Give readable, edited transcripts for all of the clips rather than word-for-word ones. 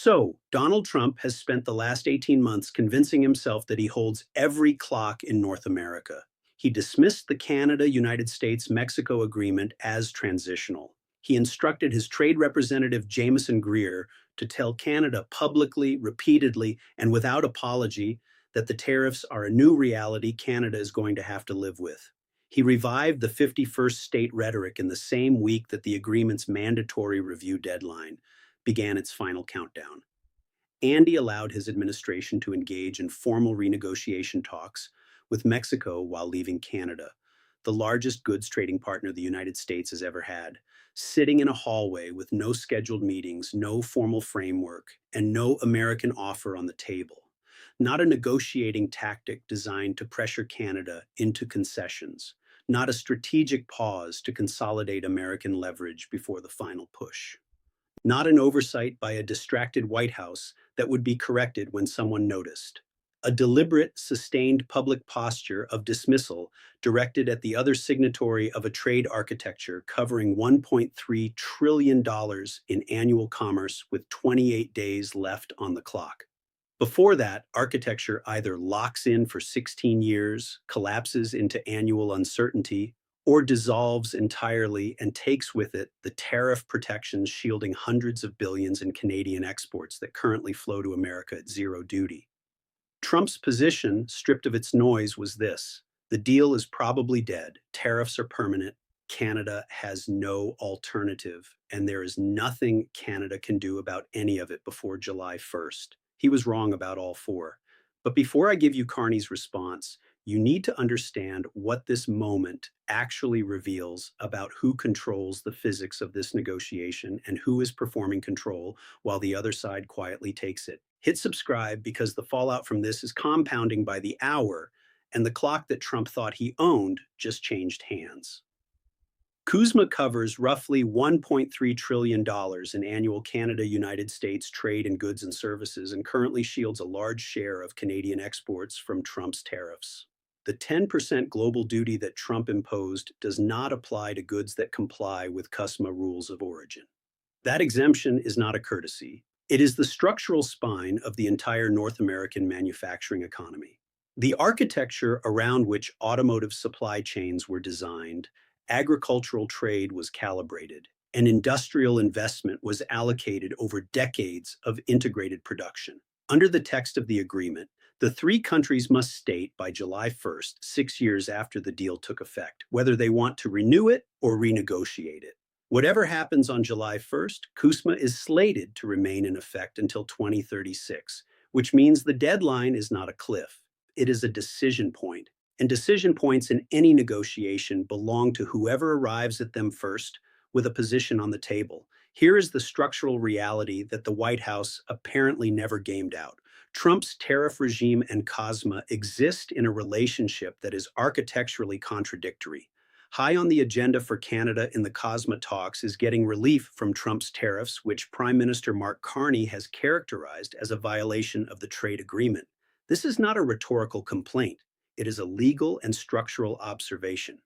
So, Donald Trump has spent the last 18 months convincing himself that he holds every clock in North America. He dismissed the Canada-United States-Mexico agreement as transitional. He instructed his trade representative Jameson Greer to tell Canada publicly, repeatedly, and without apology that the tariffs are a new reality Canada is going to have to live with. He revived the 51st state rhetoric in the same week that the agreement's mandatory review deadline began its final countdown. Andy allowed his administration to engage in formal renegotiation talks with Mexico while leaving Canada, the largest goods trading partner the United States has ever had, sitting in a hallway with no scheduled meetings, no formal framework, and no American offer on the table. Not a negotiating tactic designed to pressure Canada into concessions, not a strategic pause to consolidate American leverage before the final push. Not an oversight by a distracted White House that would be corrected when someone noticed. A deliberate, sustained public posture of dismissal directed at the other signatory of a trade architecture covering $1.3 trillion in annual commerce with 28 days left on the clock. Before that, architecture either locks in for 16 years, collapses into annual uncertainty, or dissolves entirely and takes with it the tariff protections shielding hundreds of billions in Canadian exports that currently flow to America at zero duty. Trump's position, stripped of its noise, was this: the deal is probably dead, tariffs are permanent, Canada has no alternative, and there is nothing Canada can do about any of it before July 1st. He was wrong about all four. But before I give you Carney's response, you need to understand what this moment actually reveals about who controls the physics of this negotiation and who is performing control while the other side quietly takes it. Hit subscribe because the fallout from this is compounding by the hour, and the clock that Trump thought he owned just changed hands. CUSMA covers roughly $1.3 trillion in annual Canada-United States trade in goods and services and currently shields a large share of Canadian exports from Trump's tariffs. The 10% global duty that Trump imposed does not apply to goods that comply with CUSMA rules of origin. That exemption is not a courtesy. It is the structural spine of the entire North American manufacturing economy. The architecture around which automotive supply chains were designed, agricultural trade was calibrated, and industrial investment was allocated over decades of integrated production. Under the text of the agreement, the three countries must state by July 1st, 6 years after the deal took effect, whether they want to renew it or renegotiate it. Whatever happens on July 1st, CUSMA is slated to remain in effect until 2036, which means the deadline is not a cliff. It is a decision point. And decision points in any negotiation belong to whoever arrives at them first with a position on the table. Here is the structural reality that the White House apparently never gamed out. Trump's tariff regime and CUSMA exist in a relationship that is architecturally contradictory. High on the agenda for Canada in the CUSMA talks is getting relief from Trump's tariffs, which Prime Minister Mark Carney has characterized as a violation of the trade agreement. This is not a rhetorical complaint. It is a legal and structural observation.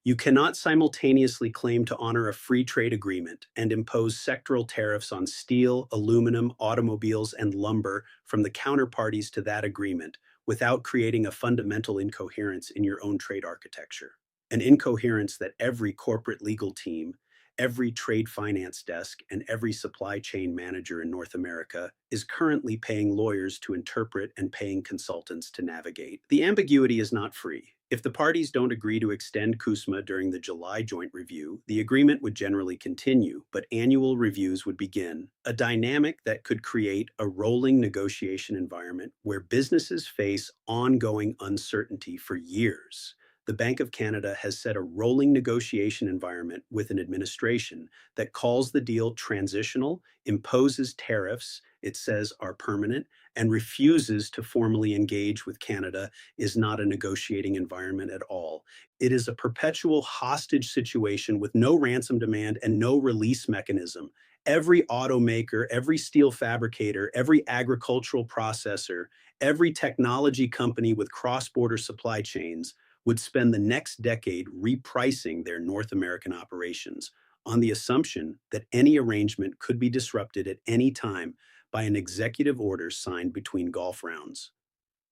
You cannot simultaneously claim to honor a free trade agreement and impose sectoral tariffs on steel, aluminum, automobiles, and lumber from the counterparties to that agreement without creating a fundamental incoherence in your own trade architecture. An incoherence that every corporate legal team, every trade finance desk, and every supply chain manager in North America is currently paying lawyers to interpret and paying consultants to navigate. The ambiguity is not free. If the parties don't agree to extend CUSMA during the July joint review, the agreement would generally continue, but annual reviews would begin, a dynamic that could create a rolling negotiation environment where businesses face ongoing uncertainty for years. The Bank of Canada has set a rolling negotiation environment with an administration that calls the deal transitional, imposes tariffs it says are permanent, and refuses to formally engage with Canada is not a negotiating environment at all. It is a perpetual hostage situation with no ransom demand and no release mechanism. Every automaker, every steel fabricator, every agricultural processor, every technology company with cross-border supply chains would spend the next decade repricing their North American operations on the assumption that any arrangement could be disrupted at any time by an executive order signed between golf rounds.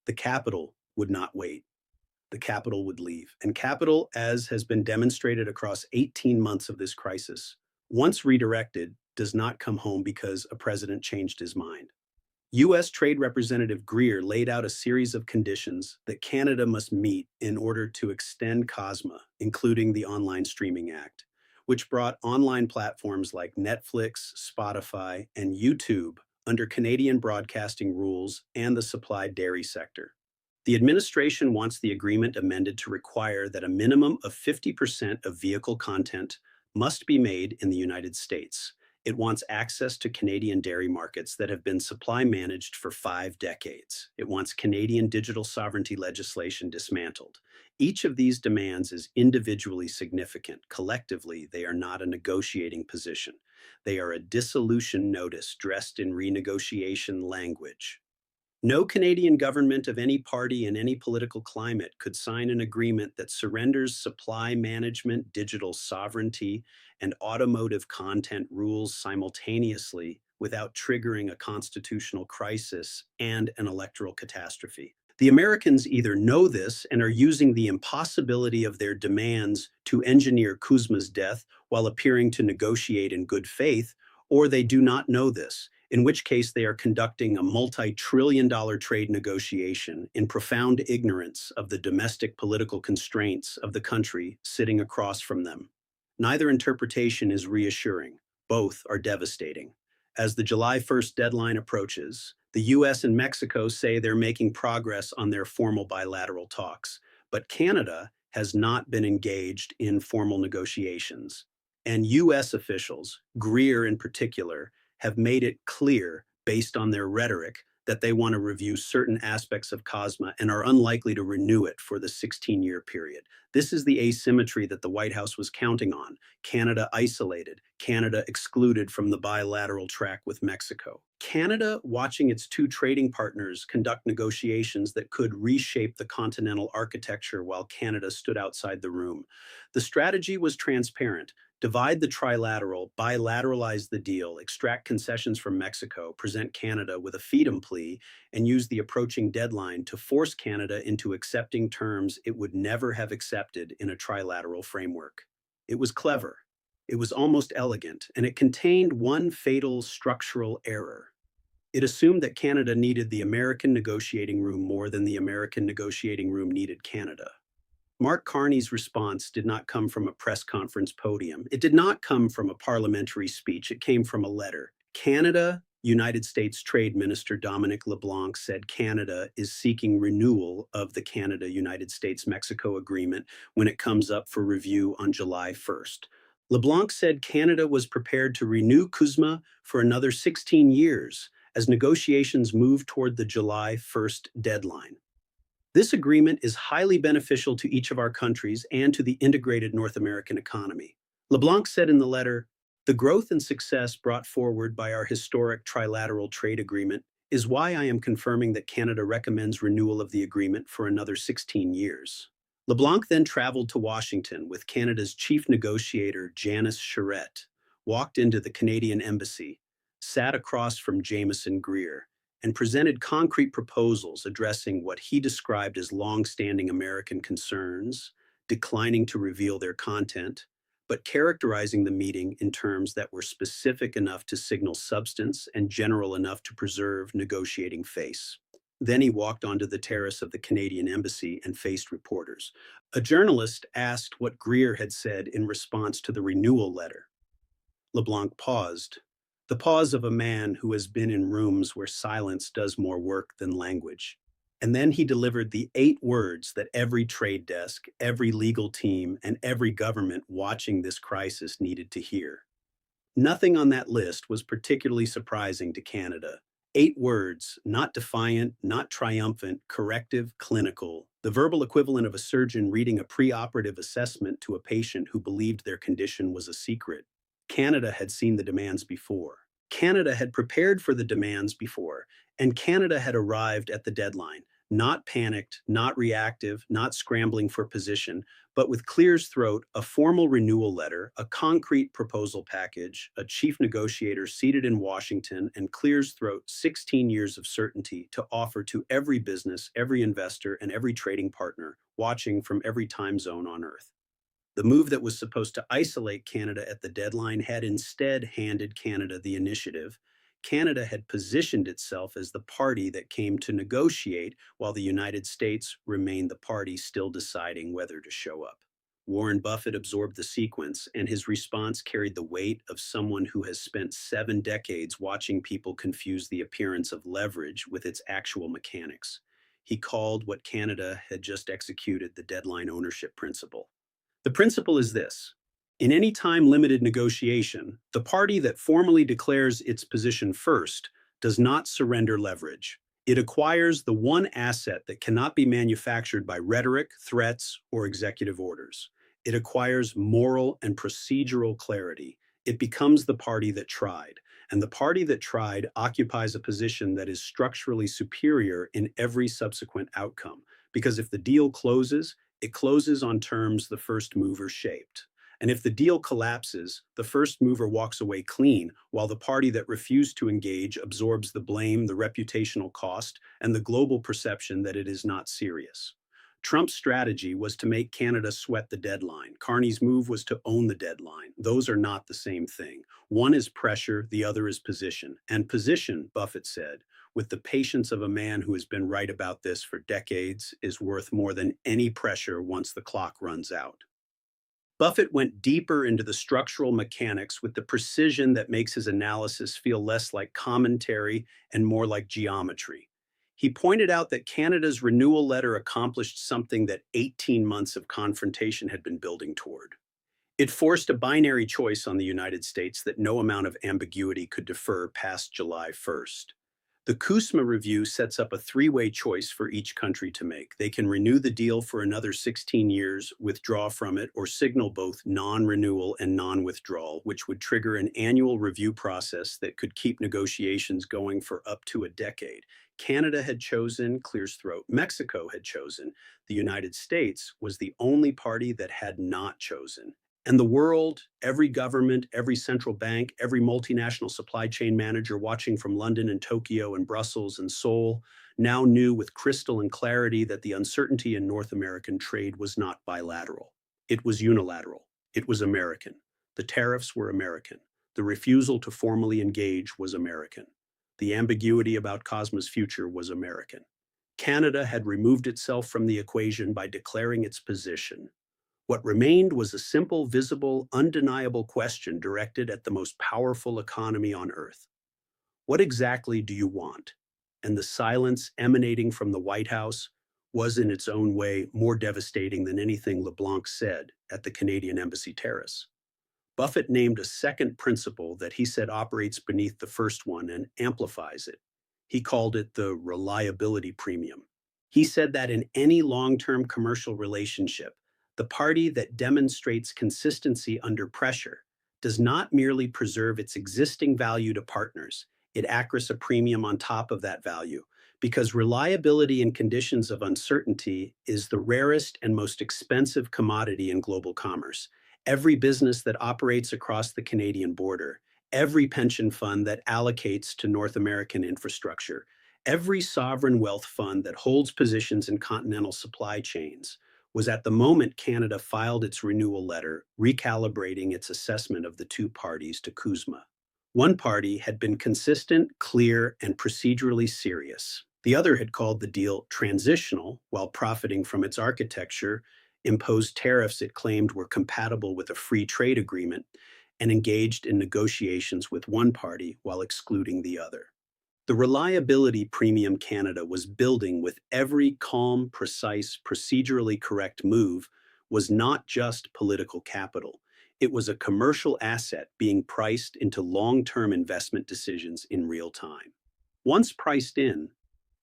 The capital would not wait. The capital would leave. And capital, as has been demonstrated across 18 months of this crisis, once redirected, does not come home because a president changed his mind. U.S. Trade Representative Greer laid out a series of conditions that Canada must meet in order to extend CUSMA, including the Online Streaming Act, which brought online platforms like Netflix, Spotify, and YouTube under Canadian broadcasting rules and the supplied dairy sector. The administration wants the agreement amended to require that a minimum of 50% of vehicle content must be made in the United States. It wants access to Canadian dairy markets that have been supply managed for 5 decades. It wants Canadian digital sovereignty legislation dismantled. Each of these demands is individually significant. Collectively, they are not a negotiating position. They are a dissolution notice dressed in renegotiation language. No Canadian government of any party in any political climate could sign an agreement that surrenders supply management, digital sovereignty, and automotive content rules simultaneously without triggering a constitutional crisis and an electoral catastrophe. The Americans either know this and are using the impossibility of their demands to engineer CUSMA's death while appearing to negotiate in good faith, or they do not know this, in which case they are conducting a multi-trillion-dollar trade negotiation in profound ignorance of the domestic political constraints of the country sitting across from them. Neither interpretation is reassuring. Both are devastating. As the July 1st deadline approaches, the U.S. and Mexico say they're making progress on their formal bilateral talks, but Canada has not been engaged in formal negotiations. And U.S. officials, Greer in particular, have made it clear, based on their rhetoric, that they want to review certain aspects of CUSMA and are unlikely to renew it for the 16-year period. This is the asymmetry that the White House was counting on. Canada isolated, Canada excluded from the bilateral track with Mexico. Canada watching its two trading partners conduct negotiations that could reshape the continental architecture while Canada stood outside the room. The strategy was transparent. Divide the trilateral, bilateralize the deal, extract concessions from Mexico, present Canada with a freedom plea, and use the approaching deadline to force Canada into accepting terms it would never have accepted in a trilateral framework. It was clever. It was almost elegant, and it contained one fatal structural error. It assumed that Canada needed the American negotiating room more than the American negotiating room needed Canada. Mark Carney's response did not come from a press conference podium. It did not come from a parliamentary speech. It came from a letter. United States Trade Minister Dominic LeBlanc said Canada is seeking renewal of the Canada-United States-Mexico agreement when it comes up for review on July 1st. LeBlanc said Canada was prepared to renew CUSMA for another 16 years as negotiations move toward the July 1st deadline. This agreement is highly beneficial to each of our countries and to the integrated North American economy. LeBlanc said in the letter, "The growth and success brought forward by our historic trilateral trade agreement is why I am confirming that Canada recommends renewal of the agreement for another 16 years." LeBlanc then traveled to Washington with Canada's chief negotiator, Janice Charette, walked into the Canadian embassy, sat across from Jameson Greer, and presented concrete proposals addressing what he described as long-standing American concerns, declining to reveal their content, but characterizing the meeting in terms that were specific enough to signal substance and general enough to preserve negotiating face. Then he walked onto the terrace of the Canadian embassy and faced reporters. A journalist asked what Greer had said in response to the renewal letter. LeBlanc paused, the pause of a man who has been in rooms where silence does more work than language. And then he delivered the 8 words that every trade desk, every legal team, and every government watching this crisis needed to hear. Nothing on that list was particularly surprising to Canada. 8 words, not defiant, not triumphant, corrective, clinical, the verbal equivalent of a surgeon reading a preoperative assessment to a patient who believed their condition was a secret. Canada had seen the demands before. Canada had prepared for the demands before, and Canada had arrived at the deadline. not panicked, not reactive, not scrambling for position, but with Clear's throat, a formal renewal letter, a concrete proposal package, a chief negotiator seated in Washington, and Clear's throat 16 years of certainty to offer to every business, every investor, and every trading partner watching from every time zone on Earth. The move that was supposed to isolate Canada at the deadline had instead handed Canada the initiative. Canada had positioned itself as the party that came to negotiate, while the United States remained the party still deciding whether to show up. Warren Buffett absorbed the sequence, and his response carried the weight of someone who has spent 7 decades watching people confuse the appearance of leverage with its actual mechanics. He called what Canada had just executed the deadline ownership principle. The principle is this: in any time-limited negotiation, the party that formally declares its position first does not surrender leverage. It acquires the one asset that cannot be manufactured by rhetoric, threats, or executive orders. It acquires moral and procedural clarity. It becomes the party that tried, and the party that tried occupies a position that is structurally superior in every subsequent outcome, because if the deal closes, it closes on terms the first mover shaped. And if the deal collapses, the first mover walks away clean, while the party that refused to engage absorbs the blame, the reputational cost, and the global perception that it is not serious. Trump's strategy was to make Canada sweat the deadline. Carney's move was to own the deadline. Those are not the same thing. One is pressure, the other is position. And position, Buffett said, with the patience of a man who has been right about this for decades, is worth more than any pressure once the clock runs out. Buffett went deeper into the structural mechanics with the precision that makes his analysis feel less like commentary and more like geometry. He pointed out that Canada's renewal letter accomplished something that 18 months of confrontation had been building toward. It forced a binary choice on the United States that no amount of ambiguity could defer past July 1st. The CUSMA review sets up a three-way choice for each country to make. They can renew the deal for another 16 years, withdraw from it, or signal both non-renewal and non-withdrawal, which would trigger an annual review process that could keep negotiations going for up to a decade. Canada had chosen Clear's throat. Mexico had chosen. The United States was the only party that had not chosen. And the world, every government, every central bank, every multinational supply chain manager watching from London and Tokyo and Brussels and Seoul now knew with crystal and clarity that the uncertainty in North American trade was not bilateral. It was unilateral. It was American. The tariffs were American. The refusal to formally engage was American. The ambiguity about CUSMA's future was American. Canada had removed itself from the equation by declaring its position. What remained was a simple, visible, undeniable question directed at the most powerful economy on Earth. What exactly do you want? And the silence emanating from the White House was in its own way more devastating than anything LeBlanc said at the Canadian Embassy Terrace. Buffett named a second principle that he said operates beneath the first one and amplifies it. He called it the reliability premium. He said that in any long-term commercial relationship, the party that demonstrates consistency under pressure does not merely preserve its existing value to partners, it accrues a premium on top of that value, because reliability in conditions of uncertainty is the rarest and most expensive commodity in global commerce. Every business that operates across the Canadian border, every pension fund that allocates to North American infrastructure, every sovereign wealth fund that holds positions in continental supply chains, was at the moment Canada filed its renewal letter, recalibrating its assessment of the two parties to CUSMA. One party had been consistent, clear, and procedurally serious. The other had called the deal transitional while profiting from its architecture, imposed tariffs it claimed were compatible with a free trade agreement, and engaged in negotiations with one party while excluding the other. The reliability premium Canada was building with every calm, precise, procedurally correct move was not just political capital. It was a commercial asset being priced into long-term investment decisions in real time. Once priced in,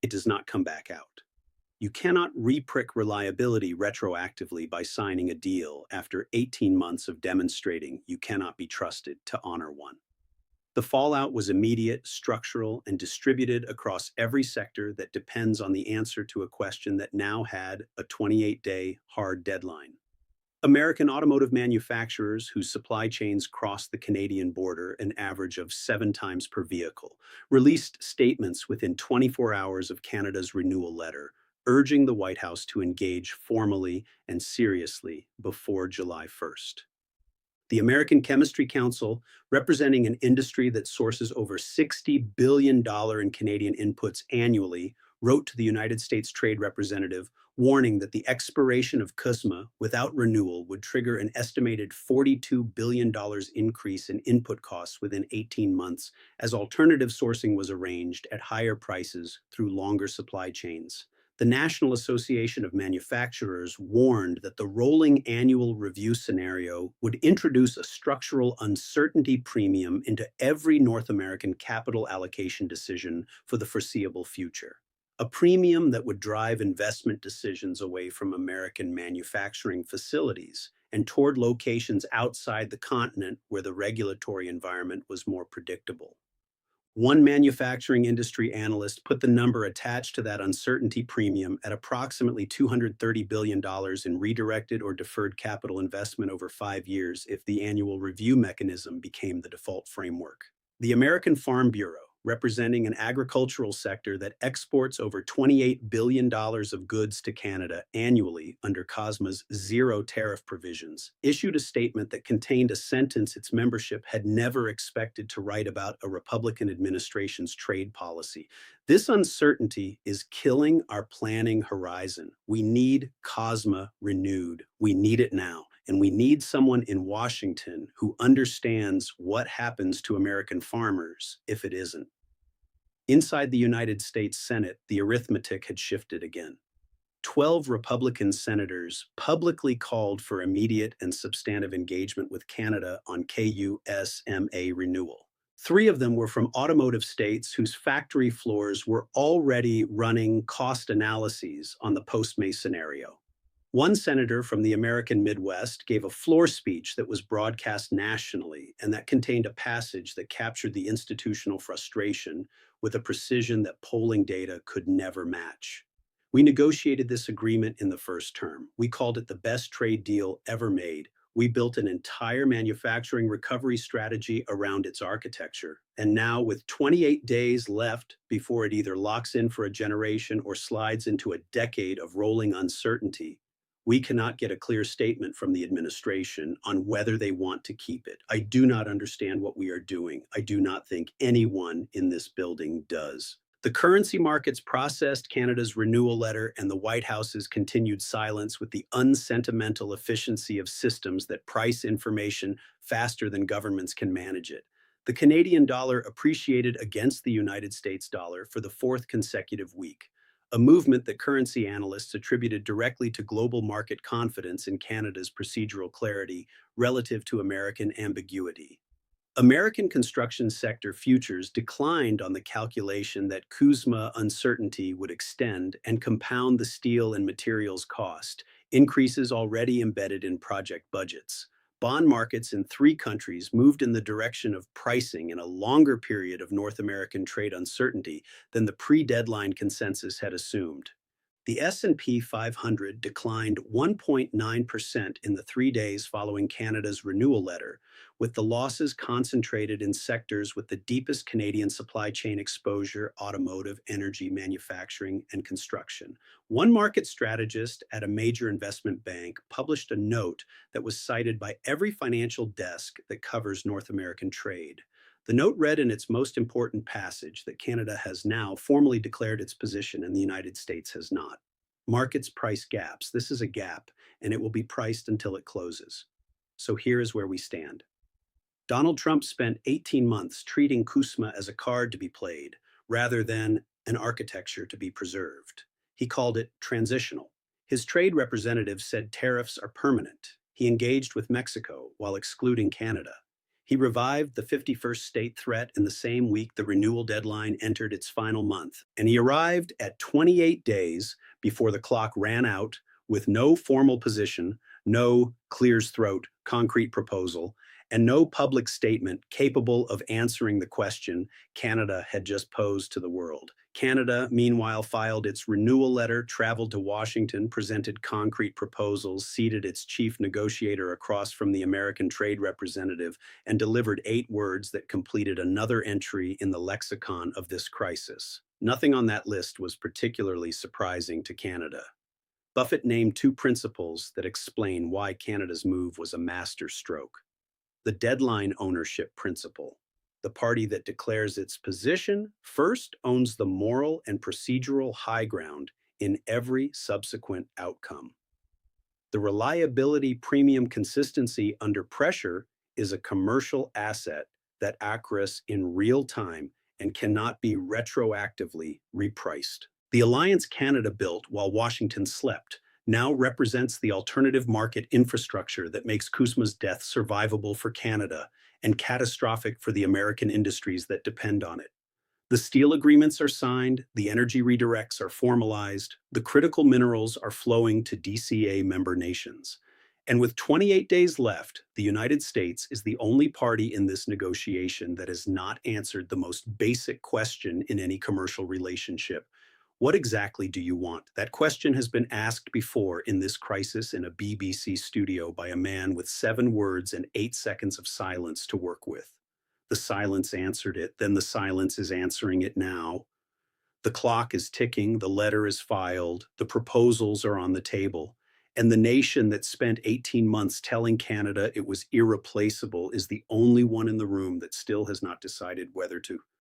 it does not come back out. You cannot reprick reliability retroactively by signing a deal after 18 months of demonstrating you cannot be trusted to honor one. The fallout was immediate, structural, and distributed across every sector that depends on the answer to a question that now had a 28-day hard deadline. American automotive manufacturers, whose supply chains crossed the Canadian border an average of 7 times per vehicle, released statements within 24 hours of Canada's renewal letter, urging the White House to engage formally and seriously before July 1st. The American Chemistry Council, representing an industry that sources over $60 billion in Canadian inputs annually, wrote to the United States Trade Representative warning that the expiration of CUSMA without renewal would trigger an estimated $42 billion increase in input costs within 18 months, as alternative sourcing was arranged at higher prices through longer supply chains. The National Association of Manufacturers warned that the rolling annual review scenario would introduce a structural uncertainty premium into every North American capital allocation decision for the foreseeable future. A premium that would drive investment decisions away from American manufacturing facilities and toward locations outside the continent where the regulatory environment was more predictable. One manufacturing industry analyst put the number attached to that uncertainty premium at approximately $230 billion in redirected or deferred capital investment over 5 years if the annual review mechanism became the default framework. The American Farm Bureau, representing an agricultural sector that exports over $28 billion of goods to Canada annually under CUSMA's zero tariff provisions, issued a statement that contained a sentence its membership had never expected to write about a Republican administration's trade policy. This uncertainty is killing our planning horizon. We need CUSMA renewed. We need it now. And we need someone in Washington who understands what happens to American farmers if it isn't. Inside the United States Senate, the arithmetic had shifted again. 12 Republican senators publicly called for immediate and substantive engagement with Canada on CUSMA renewal. 3 of them were from automotive states whose factory floors were already running cost analyses on the post-May scenario. One senator from the American Midwest gave a floor speech that was broadcast nationally and that contained a passage that captured the institutional frustration with a precision that polling data could never match. We negotiated this agreement in the first term. We called it the best trade deal ever made. We built an entire manufacturing recovery strategy around its architecture. And now, with 28 days left before it either locks in for a generation or slides into a decade of rolling uncertainty, we cannot get a clear statement from the administration on whether they want to keep it. I do not understand what we are doing. I do not think anyone in this building does. The currency markets processed Canada's renewal letter and the White House's continued silence with the unsentimental efficiency of systems that price information faster than governments can manage it. The Canadian dollar appreciated against the United States dollar for the 4th consecutive week, a movement that currency analysts attributed directly to global market confidence in Canada's procedural clarity relative to American ambiguity. American construction sector futures declined on the calculation that CUSMA uncertainty would extend and compound the steel and materials cost, increases already embedded in project budgets. Bond markets in 3 countries moved in the direction of pricing in a longer period of North American trade uncertainty than the pre-deadline consensus had assumed. The S&P 500 declined 1.9% in the 3 days following Canada's renewal letter, with the losses concentrated in sectors with the deepest Canadian supply chain exposure: automotive, energy, manufacturing, and construction. One market strategist at a major investment bank published a note that was cited by every financial desk that covers North American trade. The note read in its most important passage that Canada has now formally declared its position and the United States has not. Markets price gaps. This is a gap, and it will be priced until it closes. So here is where we stand. Donald Trump spent 18 months treating CUSMA as a card to be played rather than an architecture to be preserved. He called it transitional. His trade representative said tariffs are permanent. He engaged with Mexico while excluding Canada. He revived the 51st state threat in the same week the renewal deadline entered its final month, and he arrived at 28 days before the clock ran out with no formal position, no clears throat concrete proposal, and no public statement capable of answering the question Canada had just posed to the world. Canada, meanwhile, filed its renewal letter, traveled to Washington, presented concrete proposals, seated its chief negotiator across from the American trade representative, and delivered 8 words that completed another entry in the lexicon of this crisis. Nothing on that list was particularly surprising to Canada. Buffett named 2 principles that explain why Canada's move was a masterstroke. The deadline ownership principle. The party that declares its position first owns the moral and procedural high ground in every subsequent outcome. The reliability premium consistency under pressure is a commercial asset that accrues in real time and cannot be retroactively repriced. The alliance Canada built while Washington slept now represents the alternative market infrastructure that makes CUSMA's death survivable for Canada and catastrophic for the American industries that depend on it. The steel agreements are signed, the energy redirects are formalized, the critical minerals are flowing to DCA member nations. And with 28 days left, the United States is the only party in this negotiation that has not answered the most basic question in any commercial relationship. What exactly do you want? That question has been asked before in this crisis in a BBC studio by a man with 7 words and 8 seconds of silence to work with. The silence answered it, then the silence is answering it now. The clock is ticking, the letter is filed, the proposals are on the table, and the nation that spent 18 months telling Canada it was irreplaceable is the only one in the room that still has not decided whether to